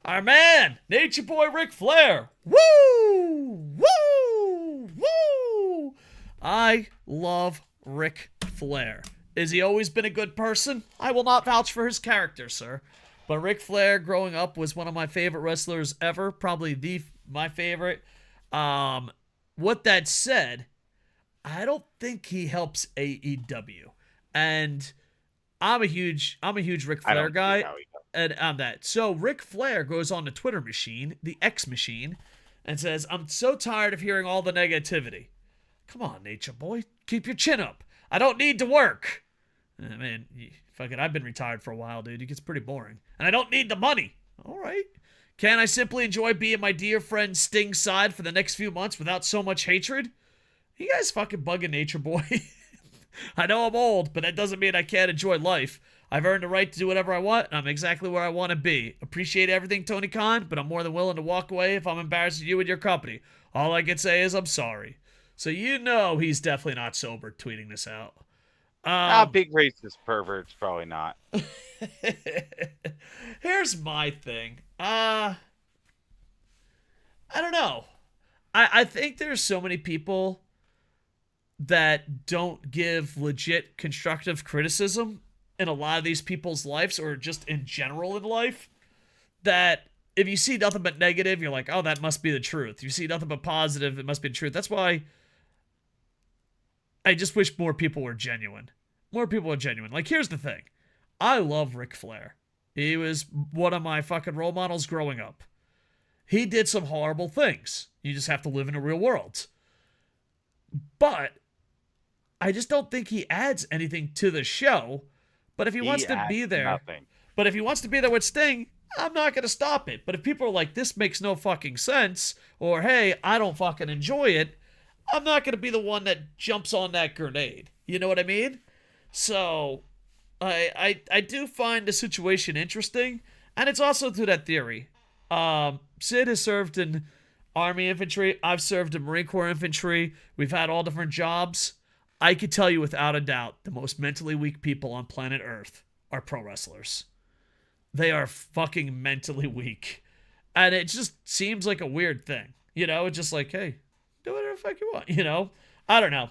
Our man, Nature Boy Ric Flair. Woo! Woo! Woo! I love Ric Flair. Has he always been a good person? I will not vouch for his character, sir. But Ric Flair, growing up, was one of my favorite wrestlers ever. Probably my favorite. What that said, I don't think he helps AEW. And I'm a huge Ric I Flair don't see guy, how he does. and I'm that. So Ric Flair goes on the Twitter machine, the X machine, and says, "I'm so tired of hearing all the negativity. Come on, Nature Boy, keep your chin up. I don't need to work. Man, fucking, I've been retired for a while, dude. It gets pretty boring, and I don't need the money. All right." Can I simply enjoy being my dear friend Sting's side for the next few months without so much hatred? You guys fucking bugging Nature Boy. I know I'm old, but that doesn't mean I can't enjoy life. I've earned the right to do whatever I want, and I'm exactly where I want to be. Appreciate everything, Tony Khan, but I'm more than willing to walk away if I'm embarrassing you and your company. All I can say is I'm sorry. So you know he's definitely not sober tweeting this out. Big racist perverts, probably not. Here's my thing. I don't know. I think there's so many people that don't give legit constructive criticism in a lot of these people's lives, or just in general in life, that if you see nothing but negative, you're like, oh, that must be the truth. You see nothing but positive, it must be the truth. That's why I just wish more people were genuine. More people are genuine. Like, here's the thing. I love Ric Flair. He was one of my fucking role models growing up. He did some horrible things. You just have to live in a real world. But I just don't think he adds anything to the show. But if he wants to be there, nothing. but if he wants to be there with Sting, I'm not going to stop it. But if people are like, this makes no fucking sense, or hey, I don't fucking enjoy it, I'm not going to be the one that jumps on that grenade. You know what I mean? So I do find the situation interesting, and it's also through that theory. Sid has served in Army infantry. I've served in Marine Corps infantry. We've had all different jobs. I could tell you without a doubt, the most mentally weak people on planet Earth are pro wrestlers. They are fucking mentally weak. And it just seems like a weird thing. You know, it's just like, hey, do whatever the fuck you want, you know? I don't know.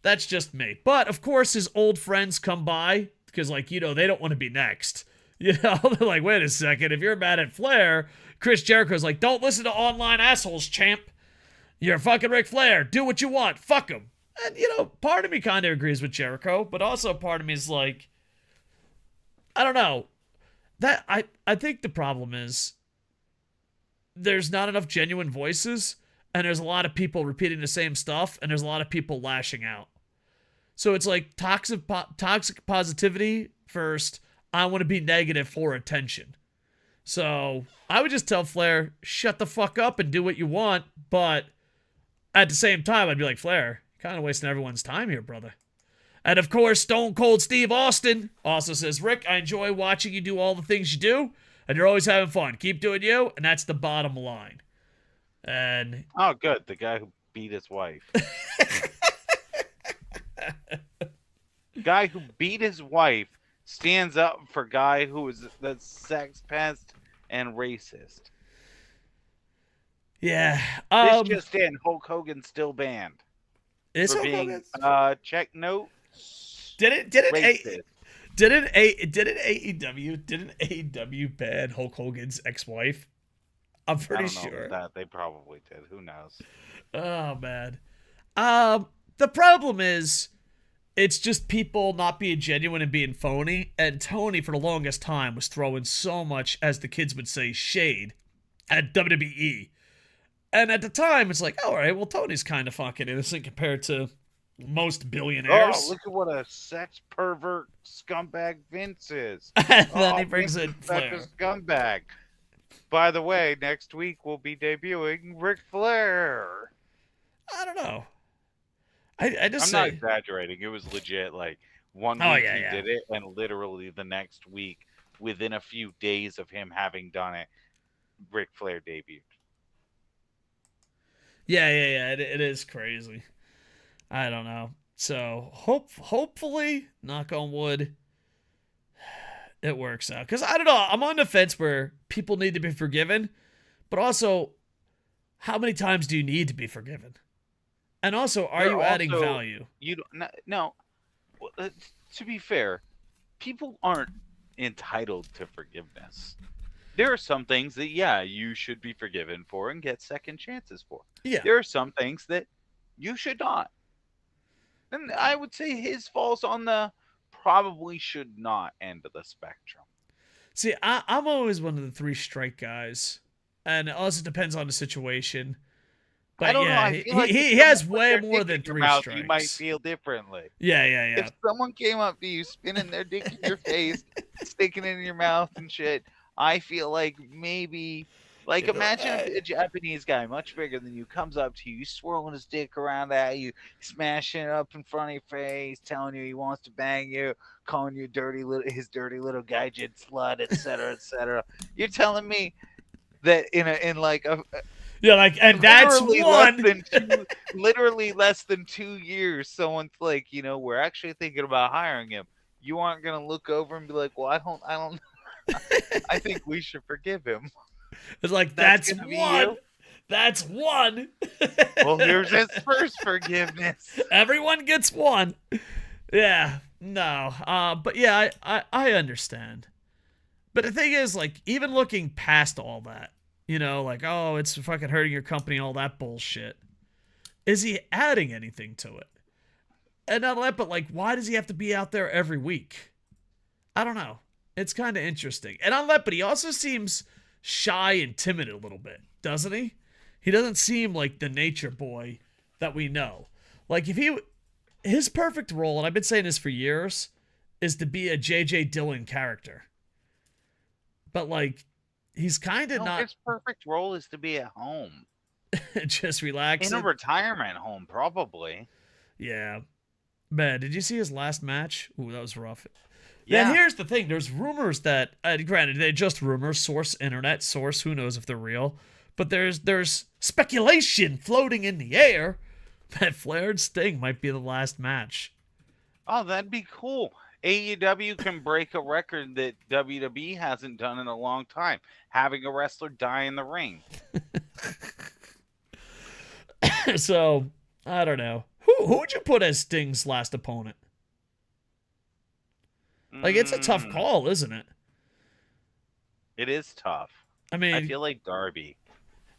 That's just me. But, of course, his old friends come by because, like, you know, they don't want to be next. You know, they're like, wait a second. If you're mad at Flair, Chris Jericho's like, don't listen to online assholes, champ. You're fucking Ric Flair. Do what you want. Fuck him. And, you know, part of me kind of agrees with Jericho, but also part of me is like, I don't know. That I think the problem is there's not enough genuine voices, and there's a lot of people repeating the same stuff, and there's a lot of people lashing out. So it's like toxic positivity first. I want to be negative for attention. So I would just tell Flair, shut the fuck up and do what you want, but at the same time, I'd be like, Flair, you're kind of wasting everyone's time here, brother. And of course, Stone Cold Steve Austin also says, Rick, I enjoy watching you do all the things you do, and you're always having fun. Keep doing you, and that's the bottom line. And oh, good. The guy who beat his wife. Guy who beat his wife stands up for guy who is the sex pest and racist. Yeah. This just in, Hulk Hogan's still banned. Is for Hulk being Hogan? check note. Didn't AEW ban Hulk Hogan's ex-wife? I'm pretty sure that they probably did. Who knows? Oh man. The problem is it's just people not being genuine and being phony. And Tony, for the longest time, was throwing so much, as the kids would say, shade at WWE. And at the time, it's like, all right, well, Tony's kind of fucking innocent compared to most billionaires. Oh, look at what a sex pervert scumbag Vince is. And then he brings in Flair. Such a scumbag. By the way, next week we'll be debuting Ric Flair. I don't know. I'm not exaggerating. It was legit. Like, one week he did it, and literally the next week, within a few days of him having done it, Ric Flair debuted. Yeah. It is crazy. I don't know. So hopefully, knock on wood, it works out. Because I don't know, I'm on the fence where people need to be forgiven, but also, how many times do you need to be forgiven? And also, are you adding value? You don't, no. To be fair, people aren't entitled to forgiveness. There are some things that, yeah, you should be forgiven for and get second chances for. Yeah. There are some things that you should not. And I would say his falls on the probably should not end of the spectrum. See, I'm always one of the 3 strike guys. And it also depends on the situation. But I don't yeah, know. I feel like he has way more than 3 strikes. You might feel differently. Yeah. If someone came up to you, spinning their dick in your face, sticking it in your mouth and shit, I feel like maybe, like, imagine a Japanese guy much bigger than you comes up to you, swirling his dick around at you, smashing it up in front of your face, telling you he wants to bang you, calling you his dirty little gaijin slut, etc., etc. You're telling me that in like a yeah, like, and that's one. Literally less than 2 years, someone's like, we're actually thinking about hiring him. You aren't gonna look over and be like, well, I don't. I think we should forgive him. It's like that's one. That's one. Well, here's his first forgiveness. Everyone gets one. Yeah, no. But yeah, I understand. But the thing is, like, even looking past all that. Like, oh, it's fucking hurting your company, all that bullshit. Is he adding anything to it? And not that, but like, why does he have to be out there every week? I don't know. It's kind of interesting. And on that, but he also seems shy and timid a little bit, doesn't he? He doesn't seem like the nature boy that we know. Like, his perfect role, and I've been saying this for years, is to be a J.J. Dillon character. But like, he's kind of not. His perfect role is to be at home. Just relaxing. In a retirement home, probably. Yeah. Man, did you see his last match? Ooh, that was rough. Yeah. Then here's the thing. There's rumors that, granted, they're just rumors, source, internet source, who knows if they're real. But there's speculation floating in the air that Flair and Sting might be the last match. Oh, that'd be cool. AEW can break a record that WWE hasn't done in a long time, having a wrestler die in the ring. So, I don't know. Who would you put as Sting's last opponent? Like, it's a tough call, isn't it? It is tough. I mean, I feel like Darby.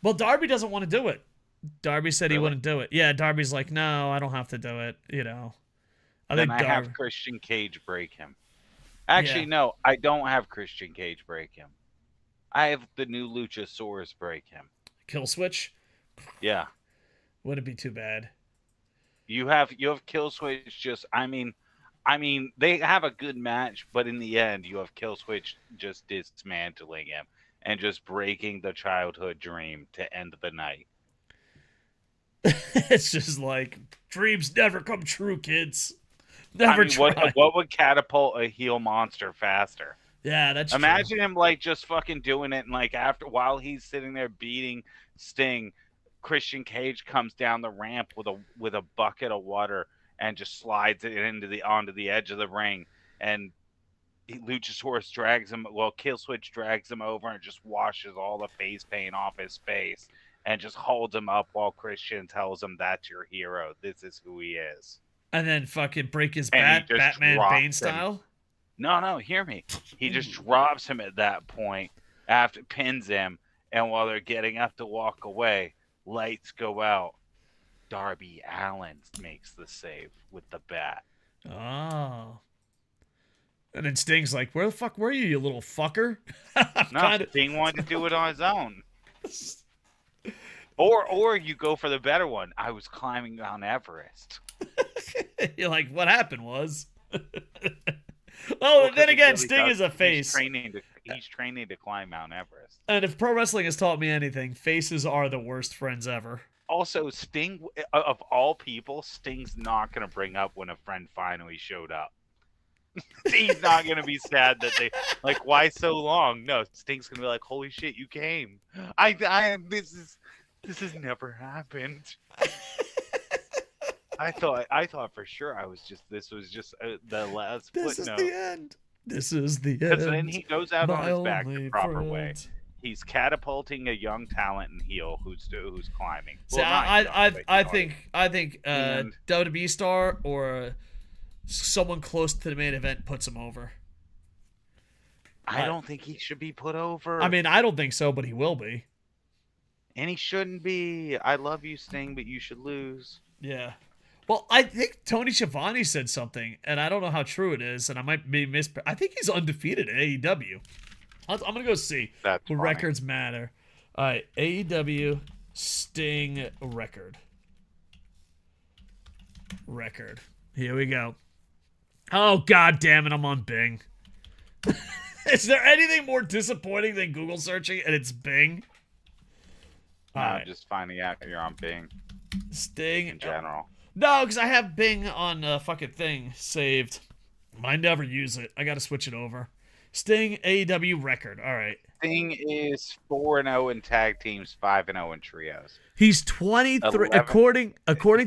Well, Darby doesn't want to do it. Darby said he wouldn't do it. Yeah, Darby's like, no, I don't have to do it. I have Christian Cage break him. Actually, no, I don't have Christian Cage break him. I have the new Luchasaurus break him. Kill switch? Yeah. Wouldn't be too bad. You have Kill Switch just, I mean, they have a good match, but in the end, you have Kill Switch just dismantling him and just breaking the childhood dream to end the night. It's just like, dreams never come true, kids. Never try. What would catapult a heel monster faster? Yeah, that's Imagine true. him like just fucking doing it, and like while he's sitting there beating Sting, Christian Cage comes down the ramp with a bucket of water and just slides it onto the edge of the ring, and Luchasaurus drags him. Well, Killswitch drags him over and just washes all the face paint off his face and just holds him up while Christian tells him, "That's your hero. This is who he is." And then fucking break his Batman Bane style. No, hear me. He just drops him at that point after pins him, and while they're getting up to walk away, lights go out. Darby Allin makes the save with the bat. Oh. And then Sting's like, where the fuck were you little fucker? Sting wanted to do it on his own. Or you go for the better one. I was climbing Mount Everest. You're like, what happened was... Well, then again, Sting is a face. He's training to climb Mount Everest. And if pro wrestling has taught me anything, faces are the worst friends ever. Also, Sting, of all people, Sting's not going to bring up when a friend finally showed up. He's not going to be sad that they, like, why so long? No, Sting's going to be like, holy shit, you came. This has never happened. I thought for sure this was just the last footnote. This is the end. This is the end. Because then he goes out on his back the proper way. He's catapulting a young talent and heel who's climbing. See, well, I think WWE star or someone close to the main event puts him over. I don't think he should be put over. I mean, I don't think so, but he will be. And he shouldn't be. I love you, Sting, but you should lose. Yeah. Well, I think Tony Schiavone said something, and I don't know how true it is, and I might be I think he's undefeated at AEW. I'm going to go see who records matter. All right, AEW Sting record. Here we go. Oh, God damn it, I'm on Bing. Is there anything more disappointing than Google searching and it's Bing? No, right. Just finding out you're on Bing. Sting. In general. No, because I have Bing on fucking thing saved. I never use it. I got to switch it over. Sting AEW record. All right. Sting is 4-0 in tag teams, 5-0 in trios. He's 23 according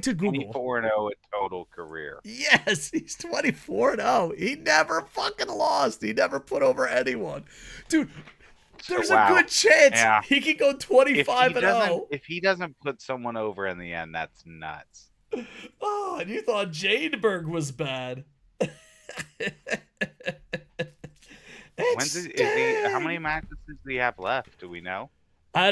to Google. 24-0 in total career. Yes, he's 24-0. He never fucking lost. He never put over anyone. Dude, there's a good chance he can go 25-0. If he doesn't put someone over in the end, that's nuts. Oh, and you thought Jadeberg was bad. How many matches does he have left? Do we know?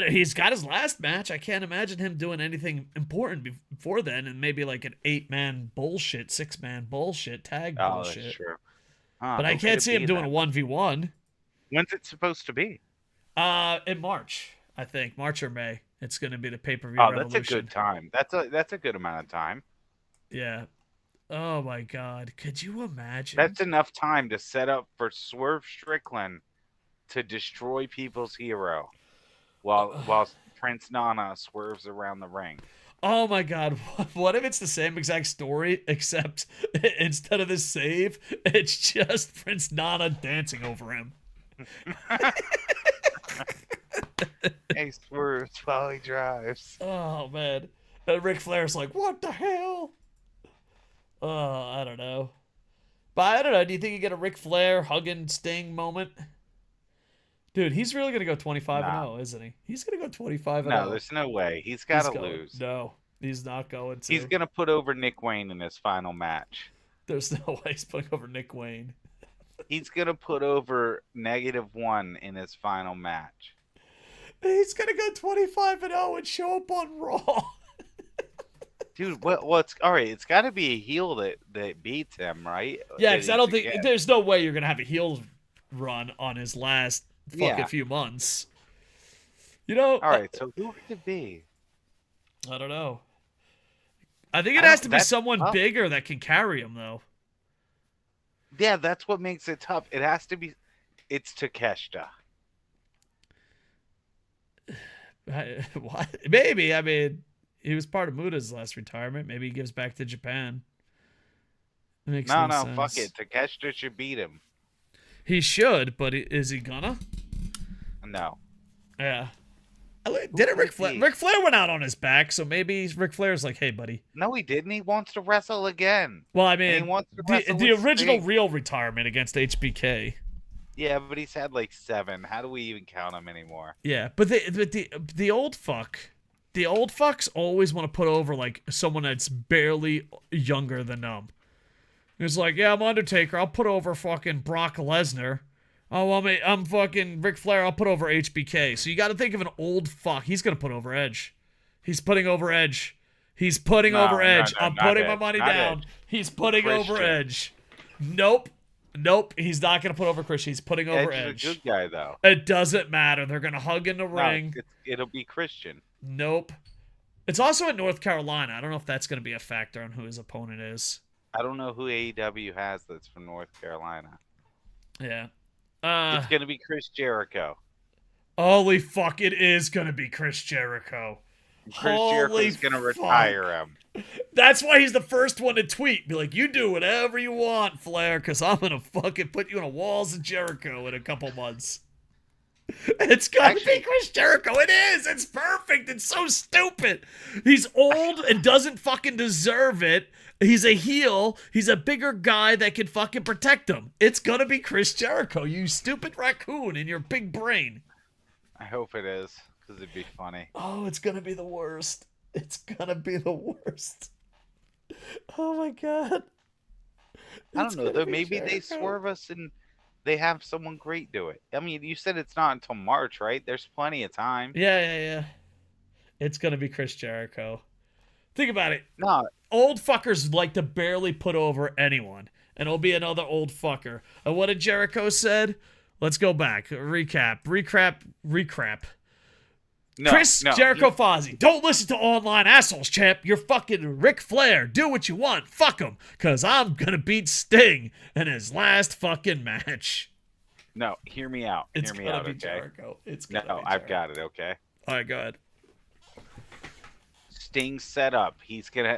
He's got his last match. I can't imagine him doing anything important before then, and maybe like an 8-man bullshit, 6-man bullshit, tag bullshit. That's true. But I can't see him doing a 1v1. When's it supposed to be? In March, I think. March or May. It's going to be the pay-per-view Revolution. That's a good time. That's a good amount of time. Yeah. Oh my God! Could you imagine? That's enough time to set up for Swerve Strickland to destroy people's hero, while Prince Nana swerves around the ring. Oh my God! What if it's the same exact story, except instead of the save, it's just Prince Nana dancing over him? He swerves while he drives. Oh man! And Ric Flair's like, "What the hell?" Oh, I don't know. But I don't know. Do you think you get a Ric Flair hugging Sting moment? Dude, he's really going to go 25-0, isn't he? He's going to go 25-0. No, there's no way. He's got to lose. No, he's not going to. He's going to put over Nick Wayne in his final match. There's no way he's putting over Nick Wayne. He's going to put over -1 in his final match. He's going to go 25-0 and show up on Raw. Dude, what's all right? It's got to be a heel that beats him, right? Yeah, because I don't think there's no way you're gonna have a heel run on his last fucking few months. You know. All right, so who could it be? I don't know. I think it has to be someone bigger that can carry him, though. Yeah, that's what makes it tough. It has to be. It's Takeshita. What? Maybe. I mean. He was part of Muda's last retirement. Maybe he gives back to Japan. Makes no sense. Fuck it. Takeshita should beat him. He should, but is he gonna? No. Yeah. Did it Ric Flair? Ric Flair went out on his back, so maybe Ric Flair's like, hey, buddy. No, he didn't. He wants to wrestle again. Well, I mean, he wants to wrestle the original real retirement against HBK. Yeah, but he's had like 7. How do we even count him anymore? Yeah, but the old fuck... The old fucks always want to put over, like, someone that's barely younger than them. It's like, yeah, I'm Undertaker. I'll put over fucking Brock Lesnar. Oh, I'm fucking Ric Flair. I'll put over HBK. So you got to think of an old fuck. He's going to put over Edge. He's putting over Edge. He's putting over Edge. I'm putting my money down. He's putting over Edge. Nope. He's not going to put over Christian. He's putting over Edge. He's a good guy, though. It doesn't matter. They're going to hug in the ring. It'll be Christian. Nope. It's also in North Carolina. I don't know if that's going to be a factor on who his opponent is. I don't know who AEW has that's from North Carolina. Yeah. It's going to be Chris Jericho. Holy fuck, it is going to be Chris Jericho. Chris Jericho's going to retire him. That's why he's the first one to tweet. Be like, you do whatever you want, Flair, because I'm going to fucking put you in a walls of Jericho in a couple months. It's gonna be Chris Jericho. It is. It's perfect. It's so stupid. He's old and doesn't fucking deserve it. He's a heel. He's a bigger guy that can fucking protect him. It's gonna be Chris Jericho, you stupid raccoon in your big brain. I hope it is, because it'd be funny. Oh, it's gonna be the worst. It's gonna be the worst. Oh my god. I don't know, though. Maybe they swerve us and they have someone great do it. I mean, you said it's not until March, right? There's plenty of time. Yeah. It's gonna be Chris Jericho. Think about it. No. Old fuckers like to barely put over anyone. And it'll be another old fucker. And what did Jericho said? Let's go back. Recap. Chris Jericho Fozzy. Don't listen to online assholes, champ. You're fucking Ric Flair. Do what you want. Fuck him. Because I'm going to beat Sting in his last fucking match. No, hear me out. It's hear me out, okay? Jericho. It's gonna be Jericho. I've got it, okay? All right, go ahead. Sting's set up. He's getting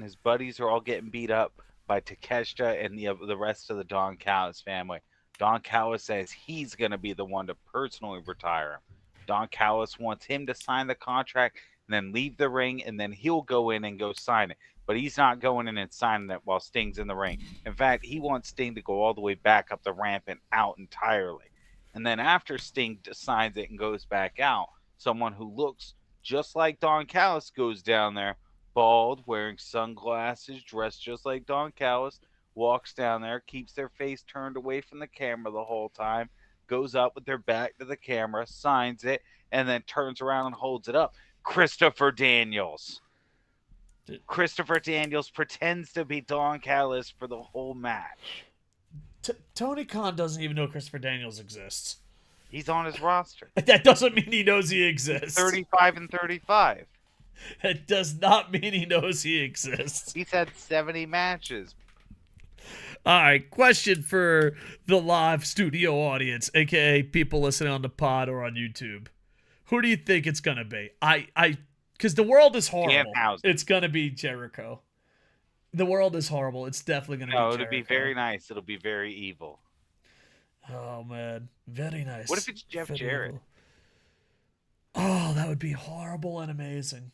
his buddies are all getting beat up by Takeshita and the rest of the Don Callis family. Don Callis says he's going to be the one to personally retire him. Don Callis wants him to sign the contract and then leave the ring, and then he'll go in and go sign it. But he's not going in and signing it while Sting's in the ring. In fact, he wants Sting to go all the way back up the ramp and out entirely. And then after Sting signs it and goes back out, someone who looks just like Don Callis goes down there, bald, wearing sunglasses, dressed just like Don Callis, walks down there, keeps their face turned away from the camera the whole time, goes up with their back to the camera, signs it, and then turns around and holds it up. Christopher Daniels. Christopher Daniels pretends to be Don Callis for the whole match. Tony Khan doesn't even know Christopher Daniels exists. He's on his roster. That doesn't mean he knows he exists. 35 and 35. It does not mean he knows he exists. He's had 70 matches. All right, question for the live studio audience, aka people listening on the pod or on YouTube. Who do you think it's gonna be? Because the world is horrible. It's gonna be Jericho. The world is horrible. It's definitely gonna be Jericho. No, it'll be very nice. It'll be very evil. Oh man, very nice. What if it's Jeff Jarrett? Evil. Oh, that would be horrible and amazing.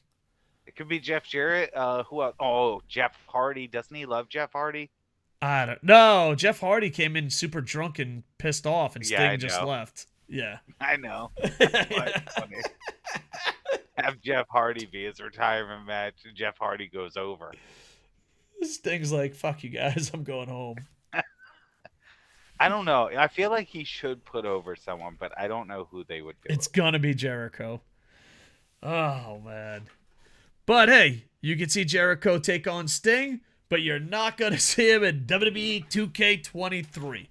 It could be Jeff Jarrett. Who else? Oh, Jeff Hardy. Doesn't he love Jeff Hardy? I don't know. Jeff Hardy came in super drunk and pissed off, and Sting just left. Yeah, I know. Funny. Have Jeff Hardy be his retirement match, and Jeff Hardy goes over. Sting's like, "Fuck you guys, I'm going home." I don't know. I feel like he should put over someone, but I don't know who they would do. It's gonna be Jericho. Oh man. But hey, you can see Jericho take on Sting, but you're not gonna see him in WWE 2K23.